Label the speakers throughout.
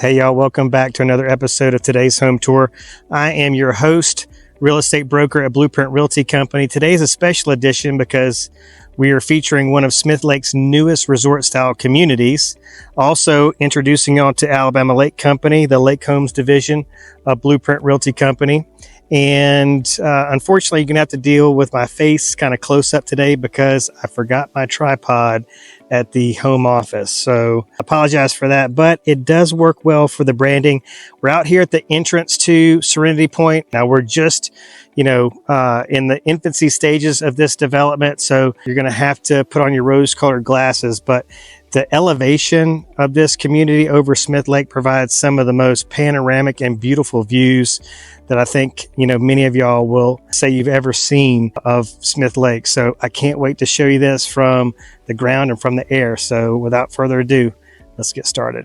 Speaker 1: Hey y'all, welcome back to another episode of today's home tour. I am your host, real estate broker at Blueprint Realty Company. Today is a special edition because we are featuring one of Smith Lake's newest resort style communities. Also introducing y'all to Alabama Lake Company, the Lake Homes division of Blueprint Realty Company. And unfortunately, you're going to have to deal with my face kind of close up today because I forgot my tripod at the home office. So I apologize for that, but it does work well for the branding. We're out here at the entrance to Serenity Pointe. Now we're just, in the infancy stages of this development. So you're going to have to put on your rose colored glasses, but the elevation of this community over Smith Lake provides some of the most panoramic and beautiful views that I think, many of y'all will say you've ever seen of Smith Lake. So I can't wait to show you this from the ground and from the air. So without further ado, let's get started.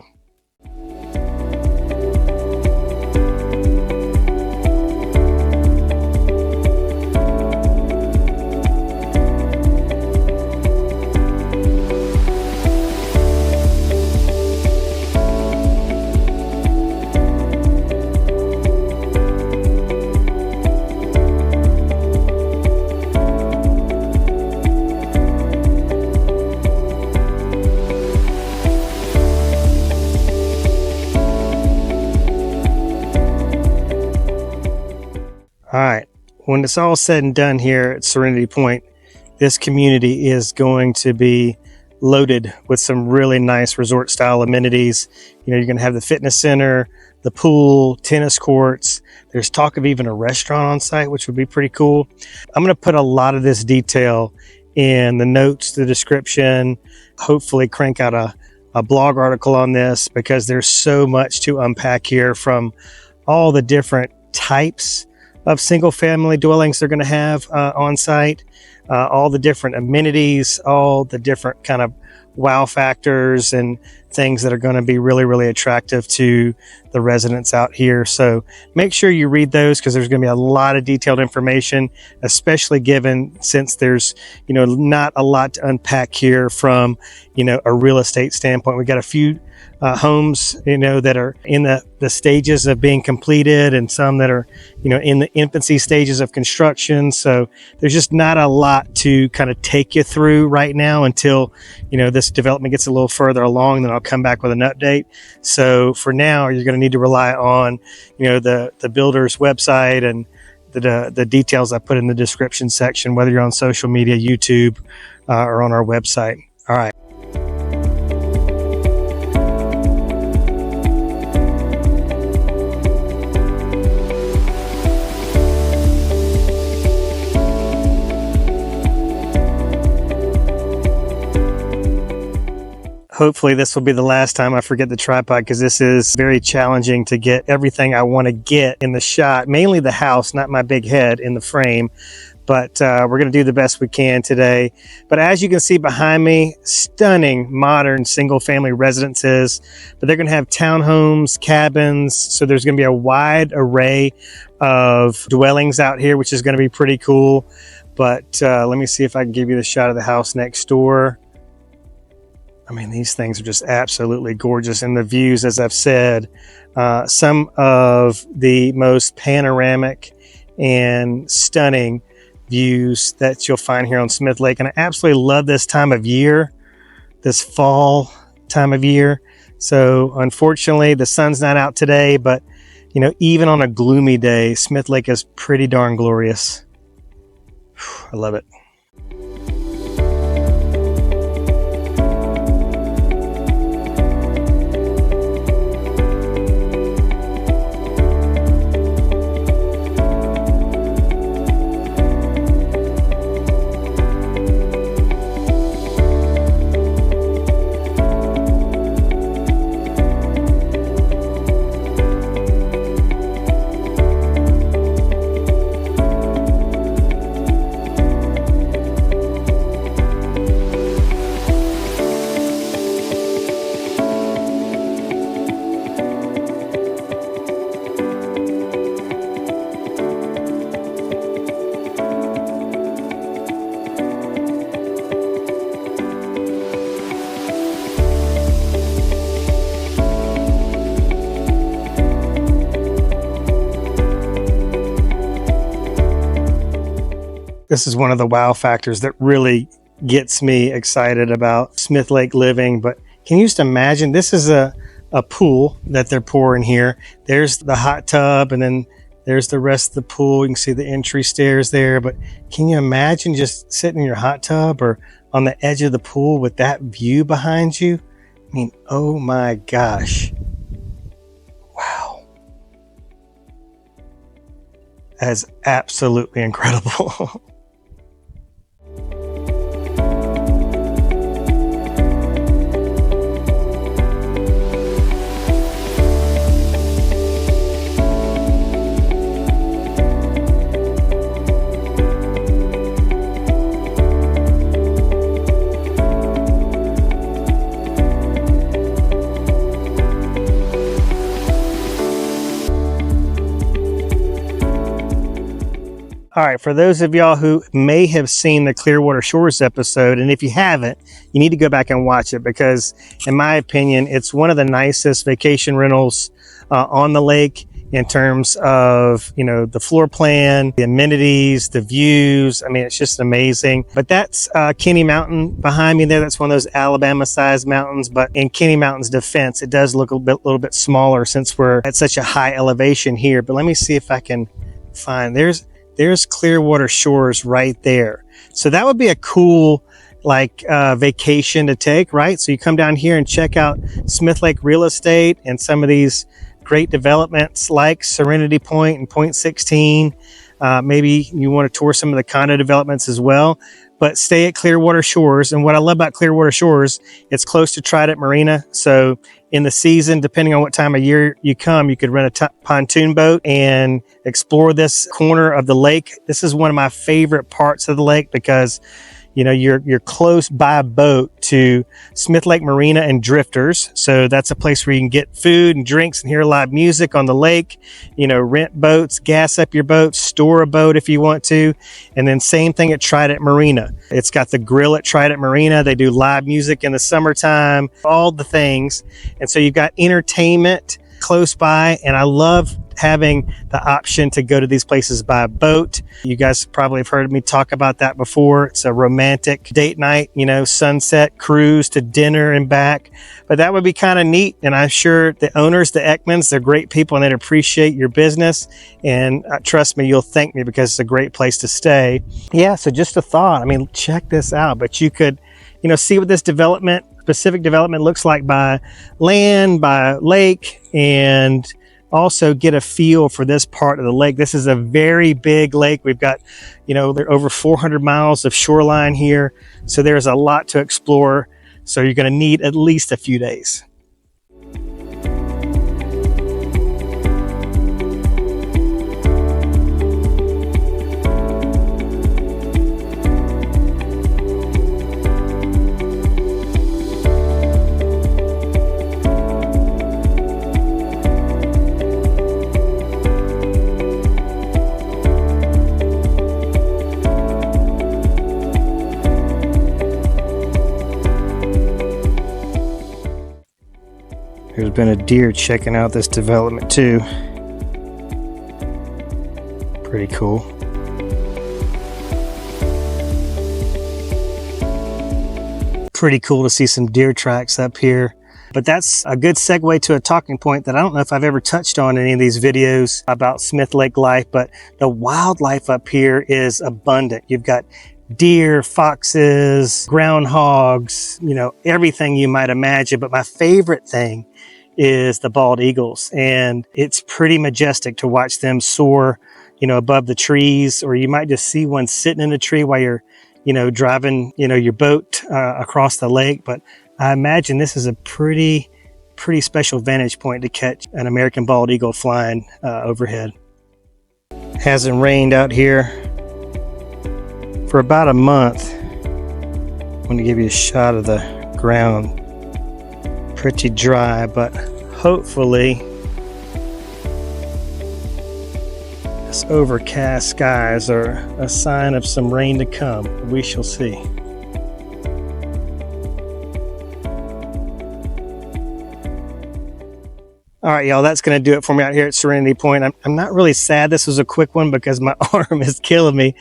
Speaker 1: All right, when it's all said and done here at Serenity Pointe, this community is going to be loaded with some really nice resort style amenities. You're going to have the fitness center, the pool, tennis courts. There's talk of even a restaurant on site, which would be pretty cool. I'm going to put a lot of this detail in the notes, the description, hopefully crank out a blog article on this because there's so much to unpack here from all the different types of single family dwellings they're going to have on site, all the different amenities, all the different kind of wow factors and things that are going to be really, really attractive to the residents out here. So make sure you read those because there's going to be a lot of detailed information, especially given since there's, not a lot to unpack here from, a real estate standpoint. We got a few homes, that are in the stages of being completed and some that are, in the infancy stages of construction. So there's just not a lot to kind of take you through right now until, this development gets a little further along, then I'll come back with an update. So for now, you're going to need to rely on, the builder's website and the details I put in the description section, whether you're on social media, YouTube, or on our website. All right. Hopefully this will be the last time I forget the tripod because this is very challenging to get everything I want to get in the shot, mainly the house, not my big head in the frame. But we're going to do the best we can today. But as you can see behind me, stunning modern single family residences, but they're going to have townhomes, cabins. So there's going to be a wide array of dwellings out here, which is going to be pretty cool. But let me see if I can give you the shot of the house next door. I mean, these things are just absolutely gorgeous. And the views, as I've said, some of the most panoramic and stunning views that you'll find here on Smith Lake. And I absolutely love this time of year, this fall time of year. So unfortunately, the sun's not out today, but even on a gloomy day, Smith Lake is pretty darn glorious. I love it. This is one of the wow factors that really gets me excited about Smith Lake living. But can you just imagine, this is a pool that they're pouring here. There's the hot tub, and then there's the rest of the pool. You can see the entry stairs there. But can you imagine just sitting in your hot tub or on the edge of the pool with that view behind you? I mean, oh my gosh. Wow. That is absolutely incredible. All right, for those of y'all who may have seen the Clearwater Shores episode, and if you haven't, you need to go back and watch it because, in my opinion, it's one of the nicest vacation rentals on the lake in terms of, you know, the floor plan, the amenities, the views. I mean, it's just amazing. But that's Kenny Mountain behind me there. That's one of those Alabama-sized mountains. But in Kenny Mountain's defense, it does look a little bit smaller since we're at such a high elevation here. But let me see if I can find. There's Clearwater Shores right there. So that would be a cool vacation to take, right? So you come down here and check out Smith Lake real estate and some of these great developments like Serenity Pointe and Point 16. Maybe you want to tour some of the condo developments as well, but stay at Clearwater Shores. And what I love about Clearwater Shores, it's close to Trident Marina. So in the season, depending on what time of year you come, you could rent a pontoon boat and explore this corner of the lake. This is one of my favorite parts of the lake because, you know, you're close by boat to Smith Lake Marina and Drifters. So that's a place where you can get food and drinks and hear live music on the lake, you know, rent boats, gas up your boat, store a boat if you want to. And then same thing at Trident Marina. It's got the grill at Trident Marina. They do live music in the summertime, all the things. And so you've got entertainment close by. And I love having the option to go to these places by boat. You guys probably have heard me talk about that before. It's a romantic date night, you know, sunset cruise to dinner and back. But that would be kind of neat. And I'm sure the owners, the Ekmans, they're great people and they'd appreciate your business. And trust me, you'll thank me because it's a great place to stay. Yeah, so just a thought. I mean, check this out. But you could, you know, see what this specific development looks like by land, by lake, and also get a feel for this part of the lake. This is a very big lake. We've got, you know, there are over 400 miles of shoreline here. So there's a lot to explore. So you're going to need at least a few days. There's been a deer checking out this development too. Pretty cool. Pretty cool to see some deer tracks up here. But that's a good segue to a talking point that I don't know if I've ever touched on in any of these videos about Smith Lake life, but the wildlife up here is abundant. You've got deer, foxes, groundhogs, you know, everything you might imagine. But my favorite thing is the bald eagles. And it's pretty majestic to watch them soar, you know, above the trees, or you might just see one sitting in a tree while you're, you know, driving, you know, your boat across the lake. But I imagine this is a pretty special vantage point to catch an American bald eagle flying overhead. Hasn't rained out here for about a month. I'm going to give you a shot of the ground. Pretty dry, but hopefully this overcast skies are a sign of some rain to come. We shall see. All right, y'all, that's going to do it for me out here at Serenity Pointe. I'm not really sad this was a quick one because my arm is killing me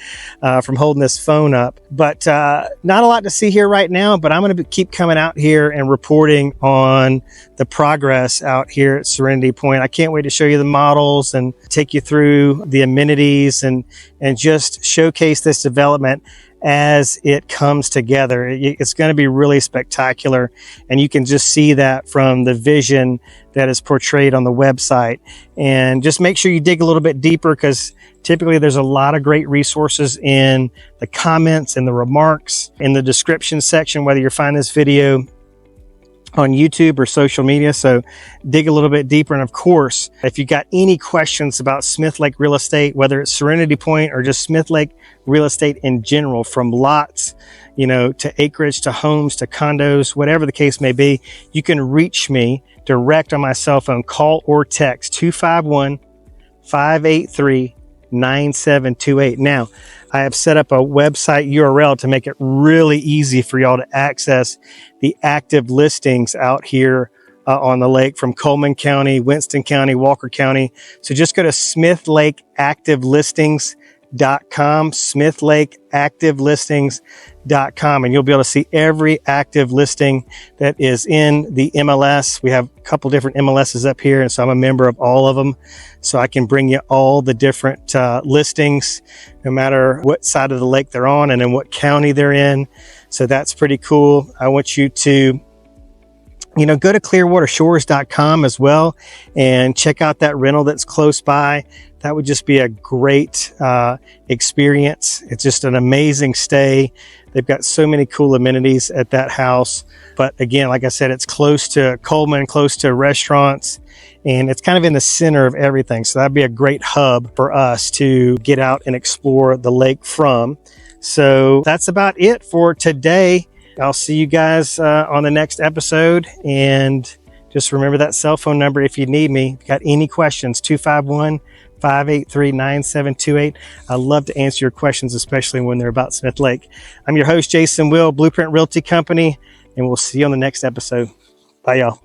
Speaker 1: from holding this phone up. But not a lot to see here right now, but I'm going to keep coming out here and reporting on the progress out here at Serenity Pointe. I can't wait to show you the models and take you through the amenities and just showcase this development as it comes together. It's going to be really spectacular, and you can just see that from the vision that is portrayed on the website. And just make sure you dig a little bit deeper, because typically there's a lot of great resources in the comments and the remarks in the description section, whether you're finding this video on YouTube or social media. So dig a little bit deeper. And of course, if you got any questions about Smith Lake real estate, whether it's Serenity Pointe or just Smith Lake real estate in general, from lots, to acreage, to homes, to condos, whatever the case may be, you can reach me direct on my cell phone. Call or text 251-583-9728. Now, I have set up a website URL to make it really easy for y'all to access the active listings out here on the lake from Coleman County, Winston County, Walker County. So just go to smithlakeactivelistings.com, smithlakeactivelistings.com, and you'll be able to see every active listing that is in the MLS. We have a couple different MLSs up here, and so I'm a member of all of them. So I can bring you all the different listings, no matter what side of the lake they're on and in what county they're in. So that's pretty cool. I want you to go to clearwatershores.com as well and check out that rental that's close by. That would just be a great experience. It's just an amazing stay. They've got so many cool amenities at that house. But again, like I said, it's close to Coleman, close to restaurants, and it's kind of in the center of everything. So that'd be a great hub for us to get out and explore the lake from. So that's about it for today. I'll see you guys on the next episode. And just remember that cell phone number if you need me. If you got any questions, 251-583-9728. I love to answer your questions, especially when they're about Smith Lake. I'm your host, Jason Will, Blueprint Realty Company, and we'll see you on the next episode. Bye, y'all.